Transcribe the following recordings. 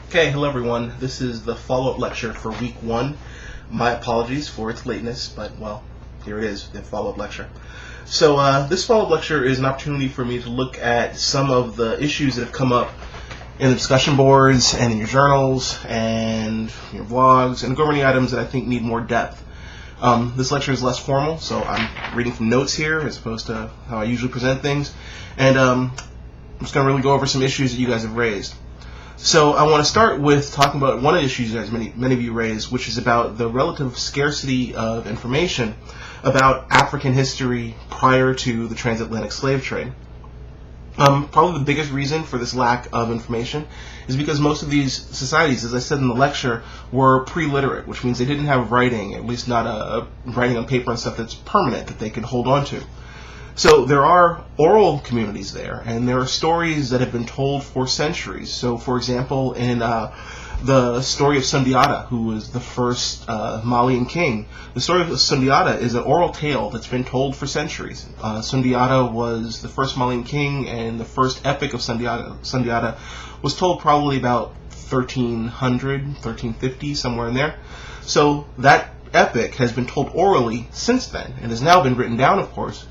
Okay, hello everyone. This is the follow-up lecture for week 1. My apologies for its lateness, but well, here it is, the follow-up lecture. So this follow-up lecture is an opportunity for me to look at some of the issues that have come up in the discussion boards and in your journals and your blogs, and go over any items that I think need more depth. This lecture is less formal, so I'm reading from notes here as opposed to how I usually present things, and I'm just going to really go over some issues that you guys have raised. So I want to start with talking about one of the issues that many of you raised, which is about the relative scarcity of information about African history prior to the transatlantic slave trade. Probably the biggest reason for this lack of information is because most of these societies, as I said in the lecture, were pre-literate, which means they didn't have writing, at least not a writing on paper and stuff that's permanent that they could hold on to. So there are oral communities there, and there are stories that have been told for centuries. So, for example, in the story of Sundiata, who was the first Malian king, the story of Sundiata is an oral tale that's been told for centuries. Sundiata was the first Malian king, and the first epic of Sundiata was told probably about 1300, 1350, somewhere in there. So that epic has been told orally since then, and has now been written down, of course.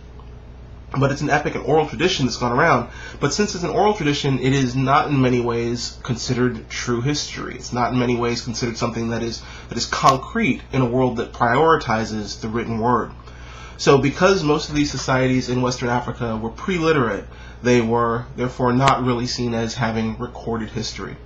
But it's an epic and oral tradition that's gone around. But since it's an oral tradition, it is not in many ways considered true history. It's not in many ways considered something that is concrete in a world that prioritizes the written word. So because most of these societies in Western Africa were pre-literate, they were therefore not really seen as having recorded history.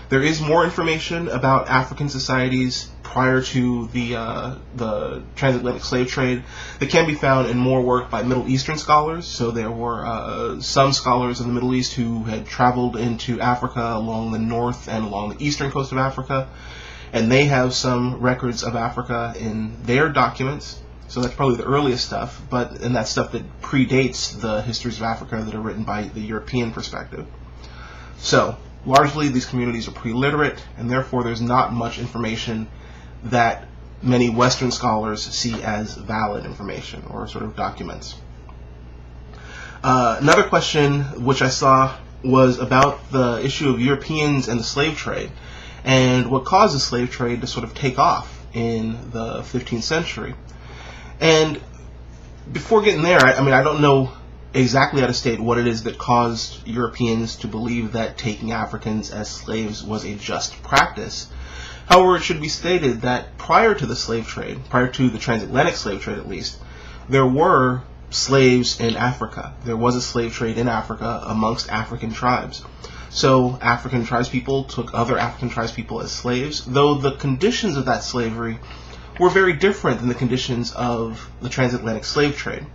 There is more information about African societies prior to the transatlantic slave trade that can be found in more work by Middle Eastern scholars. So there were some scholars of the Middle East who had traveled into Africa along the north and along the eastern coast of Africa, and they have some records of Africa in their documents. So that's probably the earliest stuff, and that's stuff that predates the histories of Africa that are written by the European perspective. So largely, these communities are pre-literate, and therefore there's not much information that many Western scholars see as valid information or sort of documents. Another question which I saw was about the issue of Europeans and the slave trade, and what caused the slave trade to sort of take off in the 15th century. And before getting there, I don't know exactly how to state what it is that caused Europeans to believe that taking Africans as slaves was a just practice. However, it should be stated that prior to the slave trade, prior to the transatlantic slave trade at least, there were slaves in Africa. There was a slave trade in Africa amongst African tribes. So African tribespeople took other African tribespeople as slaves, though the conditions of that slavery were very different than the conditions of the transatlantic slave trade.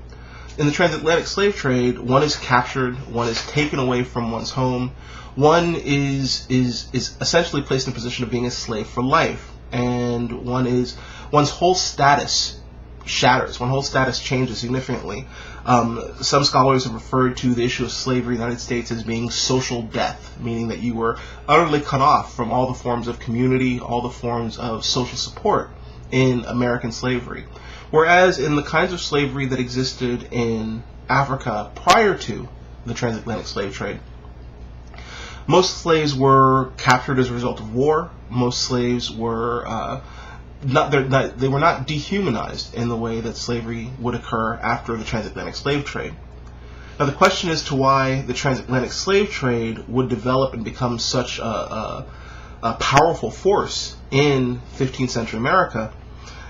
In the transatlantic slave trade, one is captured, one is taken away from one's home, one is essentially placed in a position of being a slave for life, and one's whole status shatters, one's whole status changes significantly. Some scholars have referred to the issue of slavery in the United States as being social death, meaning that you were utterly cut off from all the forms of community, all the forms of social support in American slavery. Whereas in the kinds of slavery that existed in Africa prior to the transatlantic slave trade, most slaves were captured as a result of war. Most slaves were they were not dehumanized in the way that slavery would occur after the transatlantic slave trade. Now the question as to why the transatlantic slave trade would develop and become such a powerful force in 15th century America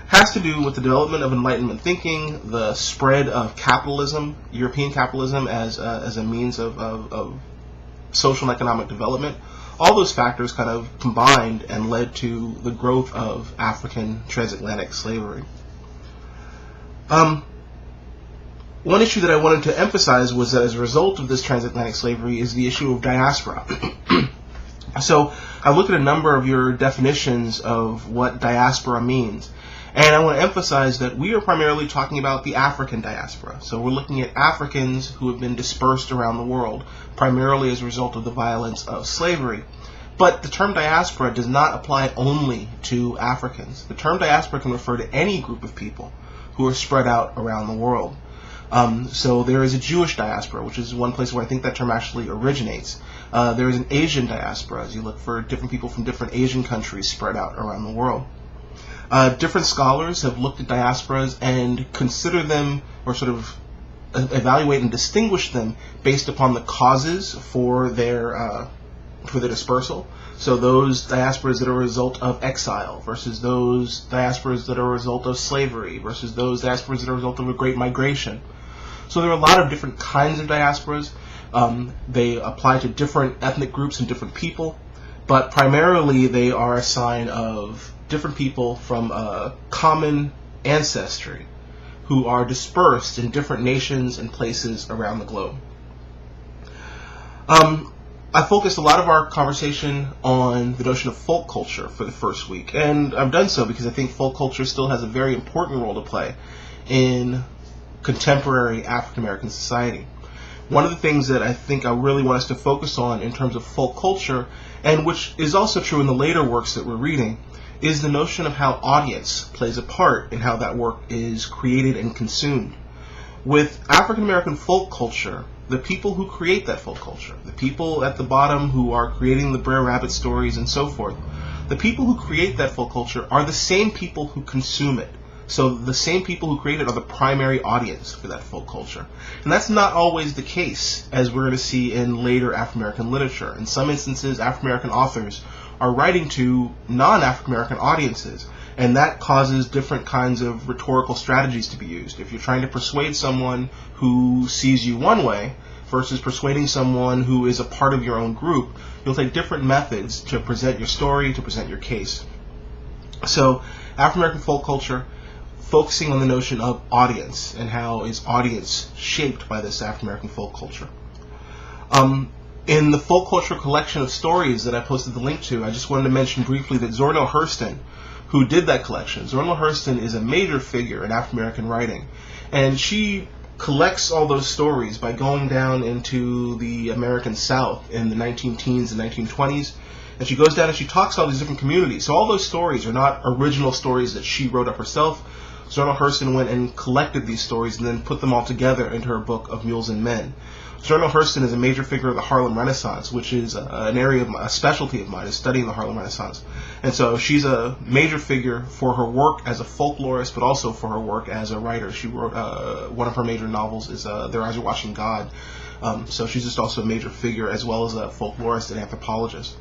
has to do with the development of Enlightenment thinking, the spread of capitalism, European capitalism as a means of social and economic development. All those factors kind of combined and led to the growth of African transatlantic slavery. One issue that I wanted to emphasize was that as a result of this transatlantic slavery is the issue of diaspora. So I looked at a number of your definitions of what diaspora means. And I want to emphasize that we are primarily talking about the African diaspora. So we're looking at Africans who have been dispersed around the world, primarily as a result of the violence of slavery. But the term diaspora does not apply only to Africans. The term diaspora can refer to any group of people who are spread out around the world. So there is a Jewish diaspora, which is one place where I think that term actually originates. There is an Asian diaspora, as you look for different people from different Asian countries spread out around the world. Different scholars have looked at diasporas and consider them, or sort of evaluate and distinguish them based upon the causes for their dispersal. So those diasporas that are a result of exile versus those diasporas that are a result of slavery versus those diasporas that are a result of a great migration. So there are a lot of different kinds of diasporas. They apply to different ethnic groups and different people, but primarily they are a sign of different people from a common ancestry who are dispersed in different nations and places around the globe. I focused a lot of our conversation on the notion of folk culture for the first week, and I've done so because I think folk culture still has a very important role to play in contemporary African American society. One of the things that I think I really want us to focus on in terms of folk culture, and which is also true in the later works that we're reading, is the notion of how audience plays a part in how that work is created and consumed. With African American folk culture, the people who create that folk culture, the people at the bottom who are creating the Brer Rabbit stories and so forth, the people who create that folk culture are the same people who consume it. So the same people who create it are the primary audience for that folk culture. And that's not always the case, as we're going to see in later African American literature. In some instances, African American authors are writing to non-African American audiences, and that causes different kinds of rhetorical strategies to be used. If you're trying to persuade someone who sees you one way versus persuading someone who is a part of your own group, you'll take different methods to present your story, to present your case. So African American folk culture, focusing on the notion of audience and how is audience shaped by this African American folk culture. In the folk culture collection of stories that I posted the link to, I just wanted to mention briefly that Zora Neale Hurston, who did that collection, Zora Neale Hurston is a major figure in African American writing, and she collects all those stories by going down into the American South in the 19-teens and 1920s, and she goes down and she talks to all these different communities. So all those stories are not original stories that she wrote up herself. Zora Neale Hurston went and collected these stories and then put them all together into her book of Mules and Men. Zora Neale Hurston is a major figure of the Harlem Renaissance, which is an area of a specialty of mine, is studying the Harlem Renaissance. And so she's a major figure for her work as a folklorist, but also for her work as a writer. She wrote one of her major novels is Their Eyes Are Watching God. So she's just also a major figure as well as a folklorist and anthropologist.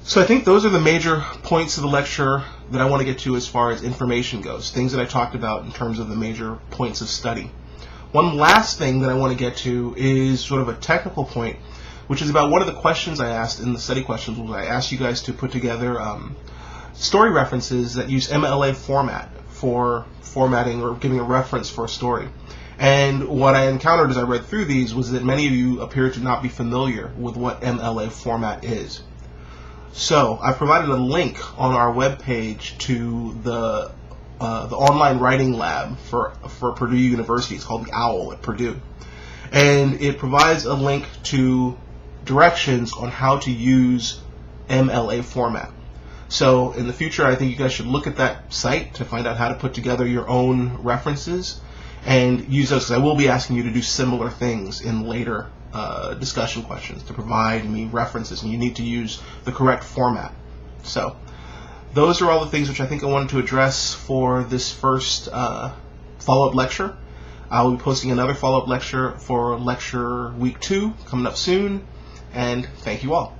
So I think those are the major points of the lecture that I want to get to as far as information goes, things that I talked about in terms of the major points of study. One last thing that I want to get to is sort of a technical point, which is about one of the questions I asked in the study questions, was I asked you guys to put together story references that use MLA format for formatting or giving a reference for a story. And what I encountered as I read through these was that many of you appear to not be familiar with what MLA format is. So I provided a link on our webpage to the online writing lab for Purdue University. It's called the OWL at Purdue. And it provides a link to directions on how to use MLA format. So in the future, I think you guys should look at that site to find out how to put together your own references and use those, because I will be asking you to do similar things in later discussion questions to provide me references, and you need to use the correct format. So those are all the things which I think I wanted to address for this first follow-up lecture. I will be posting another follow-up lecture for lecture week 2 coming up soon, and thank you all.